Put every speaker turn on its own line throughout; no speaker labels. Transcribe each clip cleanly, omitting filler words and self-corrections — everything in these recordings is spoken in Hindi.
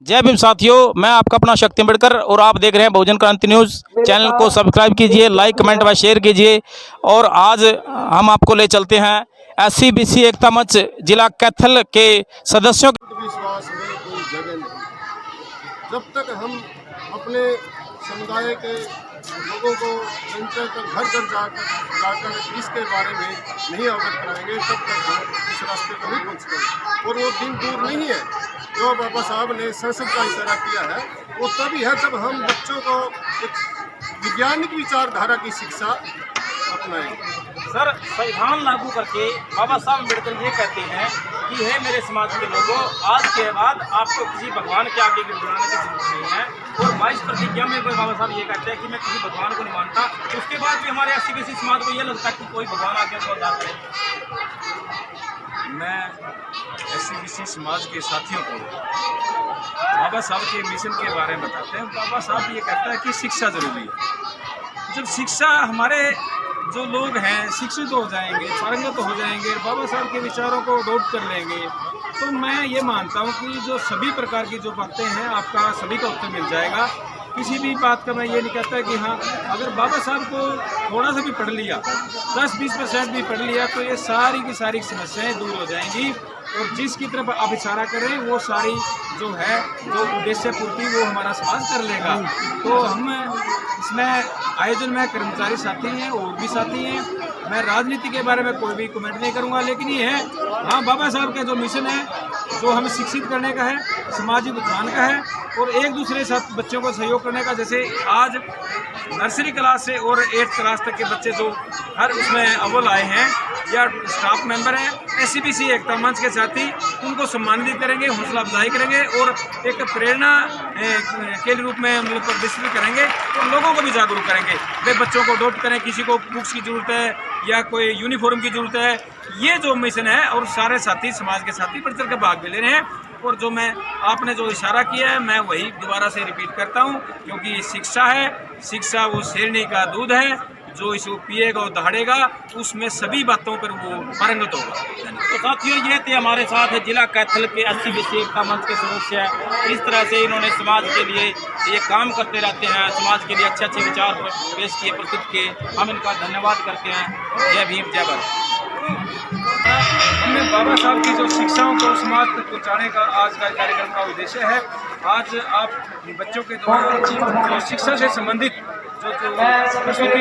जय भीम साथियों, मैं आपका अपना शक्ति अम्बेडकर और आप देख रहे हैं बहुजन क्रांति न्यूज़। चैनल को सब्सक्राइब कीजिए, लाइक कमेंट व शेयर कीजिए। और आज हम आपको ले चलते हैं SC BC एकता मंच जिला कैथल के सदस्यों
विश्वास में कोई जगह नहीं। जब तक हम अपने समुदाय के लोगों को जनता तक घर घर जाकर इसके बारे में नहीं अवगत कराएंगे, तब तक हम इस रास्ते पर नहीं पहुँच पाएंगे। और वो दिन दूर नहीं है जो बाबा साहब ने संसद का इशारा किया है, वो तभी है जब हम बच्चों को एक वैज्ञानिक विचारधारा की शिक्षा अपनाएंगे।
सर, संविधान लागू करके बाबा साहब अम्बेडकर ये कहते हैं कि हे मेरे समाज के लोगों, आज के बाद आपको किसी भगवान के आगे गिड़गिड़ाने की जरूरत नहीं है। और 22 प्रतिज्ञा में बाबा साहब ये कहते हैं कि मैं किसी भगवान को नहीं मानता। उसके बाद भी हमारे SC BC समाज को ये लगता है कि कोई भगवान आगे को उद्धार करे।
मैं SC BC समाज के साथियों को बाबा साहब के मिशन के बारे में बताते हैं। बाबा साहब ये कहता है कि शिक्षा जरूरी है। जब शिक्षा हमारे जो लोग हैं शिक्षित हो जाएंगे, पारंगत हो जाएंगे, बाबा साहब के विचारों को अडॉप्ट कर लेंगे, तो मैं ये मानता हूँ कि जो सभी प्रकार की जो बातें हैं आपका सभी का उत्तर मिल जाएगा। किसी भी बात का मैं ये नहीं कहता कि हाँ, अगर बाबा साहब को थोड़ा सा भी पढ़ लिया, 10-20% भी पढ़ लिया, तो ये सारी की सारी समस्याएं दूर हो जाएंगी। और जिसकी तरफ आप इशारा करें वो सारी जो है जो उद्देश्य पूर्ति वो हमारा समाज कर लेगा। तो हम इसमें आयोजन में कर्मचारी साथी हैं और भी साथी हैं। मैं राजनीति के बारे में कोई भी कमेंट नहीं करूंगा, लेकिन ये है हाँ, बाबा साहब का जो मिशन है जो हमें शिक्षित करने का है, सामाजिक उत्थान का है और एक दूसरे के साथ बच्चों को सहयोग करने का। जैसे आज नर्सरी क्लास से और 8th क्लास तक के बच्चे जो हर उसमें अव्वल आए हैं या स्टाफ मेंबर हैं, SC BC एकता मंच के साथी उनको सम्मानित करेंगे, हौसला अफजाई करेंगे और एक प्रेरणा के रूप में मतलब प्रदर्शित करेंगे और लोगों को भी जागरूक करेंगे। वे बच्चों को अडॉप्ट करें, किसी को बुक्स की ज़रूरत है या कोई यूनिफॉर्म की ज़रूरत है, ये जो मिशन है। और सारे साथी समाज के साथी बढ़ चढ़ के भाग भी ले रहे हैं। और जो मैं आपने जो इशारा किया है मैं वही दोबारा से रिपीट करता हूँ, क्योंकि शिक्षा है, शिक्षा वो शेरनी का दूध है, जो इसको पिएगा और दहाड़ेगा, उसमें सभी बातों पर वो पारंगत होगा।
तो साथियों, ये थे हमारे साथ जिला कैथल के SC BC एकता मंच के सदस्य। इस तरह से इन्होंने समाज के लिए ये काम करते रहते हैं, समाज के लिए अच्छे अच्छे विचार पेश किए, प्रस्तुत किए। हम इनका धन्यवाद करते हैं। जय भीम, जय भारत।
हमने बाबा साहब की जो शिक्षाओं को समाज तक पहुँचाने का आज का कार्यक्रम का उद्देश्य है। आज आप बच्चों के द्वारा जो शिक्षा से संबंधित जो प्रस्तुति की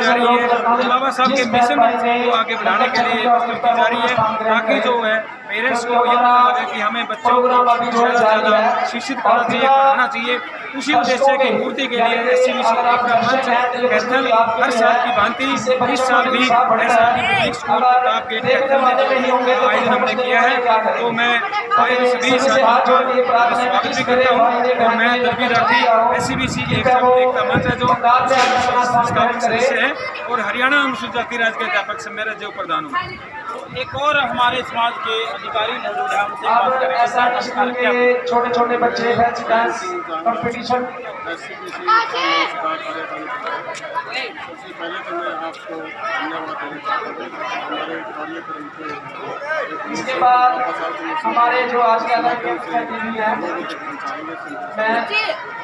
जा रही है, तो बाबा साहब के मिशन को आगे बढ़ाने के लिए प्रस्तुत की जा रही है, ताकि जो है पेरेंट्स को ये पता लगे कि हमें बच्चों को ज़्यादा से ज़्यादा शिक्षित करना चाहिए, पढ़ाना चाहिए। उसी उद्देश्य की पूर्ति के लिए SC BC एकता मंच कैथल हर साल की भांति इस साल भी ऐसा public school Pratap gate Kaithal में आयोजन हमने किया है। तो मैं सभी साथियों का स्वागत भी करता हूँ। और मैं दलवी राठी SC BC एकता मंच है जो संस्थापक सदस्य है और हरियाणा अनुसूचित जाति राज्य के अध्यापक मेरा जो प्रधान हूँ।
एक और हमारे समाज के अधिकारी मौजूद हैं, उनसे बात करेंगे।
ऐसा स्कूल के छोटे-छोटे बच्चे fancy dance competition.
SC BC नमस्कार सबसे पहले तो मैं आपको धन्यवाद देना चाहता हूँ हमारे कार्यक्रम को।
इसके बाद हमारे जो आज का अलग है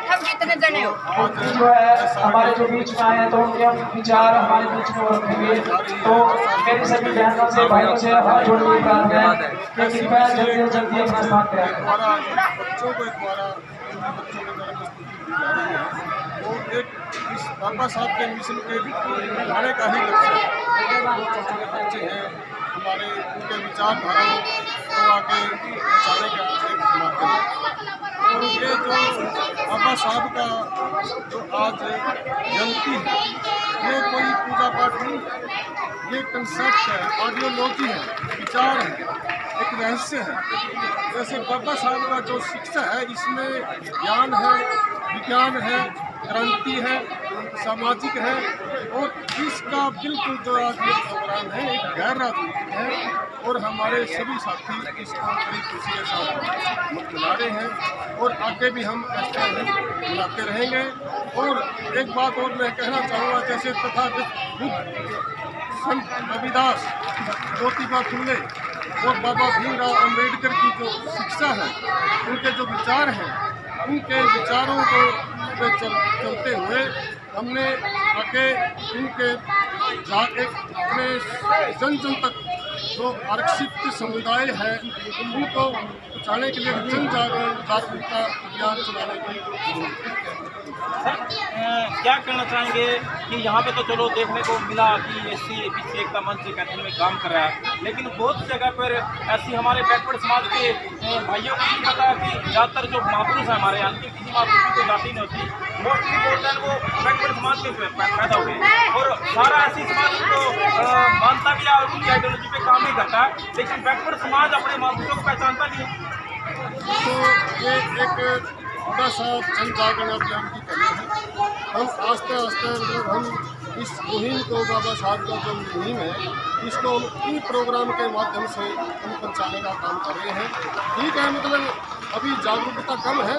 हम कितने जने हो
जो है हमारे जो बीच में आए हैं, तो उनके हम विचार हमारे बीच में रखेंगे। तो मेरी सभी बहनों से भाइयों से हाथ जोड़ के प्रार्थना है कि कृपया जल्दी से जल्दी अपना स्थान पे आएं।
बच्चों को बच्चों के द्वारा प्रस्तुति दी जा रही है, वो एक इस बाबा साहब के मिशन के बढ़ाने का ही लक्ष्य है। जो छोटे बच्चे हैं हमारे, उनके विचारधाराओं को आगे पहुँचाने का एक माध्यम है। और ये जो बाबा साहब का जो आज जयंती है, ये कोई पूजा पाठ नहीं, ये कंसेप्ट है, आइडियोलॉजी है, विचार है, एक रहस्य है। जैसे बाबा साहब का जो शिक्षा है, इसमें ज्ञान है, विज्ञान है, क्रांति है, सामाजिक है। और इसका बिल्कुल जो आज ये प्रोग्राम है एक गैर राजनीतिक है और हमारे सभी साथी इसको बड़ी खुशी के साथ मना रहे हैं और आगे भी हम ऐसे ही मनाते रहेंगे। और एक बात और मैं कहना चाहूँगा, जैसे तथागत बुद्ध, संत रविदास, ज्योतिबा फुले और बाबा भीमराव अम्बेडकर की जो शिक्षा है, उनके जो विचार हैं, उनके विचारों को पे चलते हुए हमने आगे इनके जाके अपने जन जन तक जो आरक्षित समुदाय है उनको पहुँचाने के लिए जन जागरूकता अभियान चलाने की जरूरत है।
क्या कहना चाहेंगे कि यहाँ पे तो चलो देखने को मिला कि SC/BC एकता मंच एक ऐसे में काम कर रहा है, लेकिन बहुत सी जगह पर ऐसी हमारे बैकवर्ड समाज के भाइयों को नहीं पता कि ज़्यादातर जो महापुरुष है हमारे यहाँ की किसी महापुरुष की कोई जाति नहीं होती, मोस्टली बोलते हैं वो बैकवर्ड समाज के पैदा हुए और सारा ऐसी समाज को मानता भी है और उनकी आइडियोलॉजी पे काम नहीं करता है, लेकिन बैकवर्ड समाज अपने महापुरुषों को पहचानता नहीं है।
तो ये एक बड़ा सा जन जागरण अभियान की कमी है। हम आस्ते आस्ते मतलब हम इस मुहिम को, बाबा साहब का जो मुहिम है, इसको इन प्रोग्राम के माध्यम से हम पहुँचाने का काम कर रहे हैं। ठीक है, मतलब अभी जागरूकता कम है,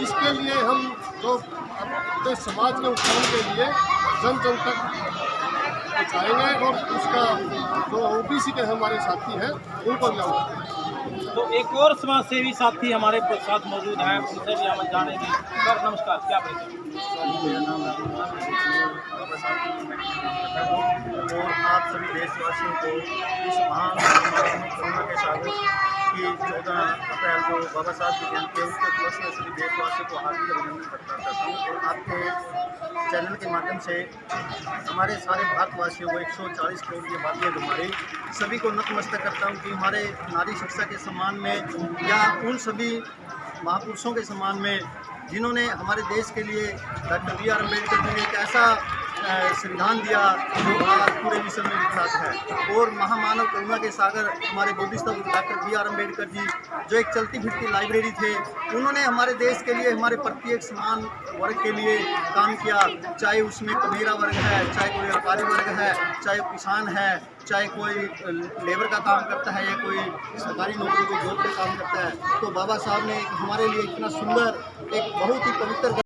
इसके लिए हम जो अपने समाज के उत्थान के लिए जन जन तक पहुँचाएंगे और उसका जो OBC के हमारे साथी हैं उनको भी हम।
तो एक और समाज सेवी साथी हमारे साथ मौजूद हैं, उनसे भी हम जानेंगे। सर नमस्कार, क्या परिचय?
मेरा नाम बाबा साहब और आप सभी देशवासियों को इस महान कोरोना के साथ कि 14 अप्रैल को बाबा साहब की जयंती है उसके उपलक्ष्य में सभी देशवासियों को हार्दिक अभिनंदन करता हूँ और आपके चैनल के माध्यम से हमारे सारे भारतवासियों को 140 करोड़ की आबादी है हमारी सभी को नतमस्तक करता हूँ कि हमारे नारी शिक्षा के सम्मान में या उन सभी महापुरुषों के सम्मान में जिन्होंने हमारे देश के लिए डॉक्टर BR अम्बेडकर जी ने एक ऐसा संविधान दिया जो आज पूरे विश्व में विख्यात है और महामानव करुणा के सागर हमारे बोधिसत्व डॉक्टर BR अम्बेडकर जी जो एक चलती फिरती लाइब्रेरी थे, उन्होंने हमारे देश के लिए हमारे प्रत्येक समान वर्ग के लिए काम किया, चाहे उसमें कमेरा वर्ग है, चाहे कोई व्यापारी वर्ग है, चाहे किसान है, चाहे कोई लेबर का काम करता है या कोई सरकारी नौकरी को जॉब पे काम करता है। तो बाबा साहब ने हमारे लिए इतना सुंदर एक बहुत ही पवित्र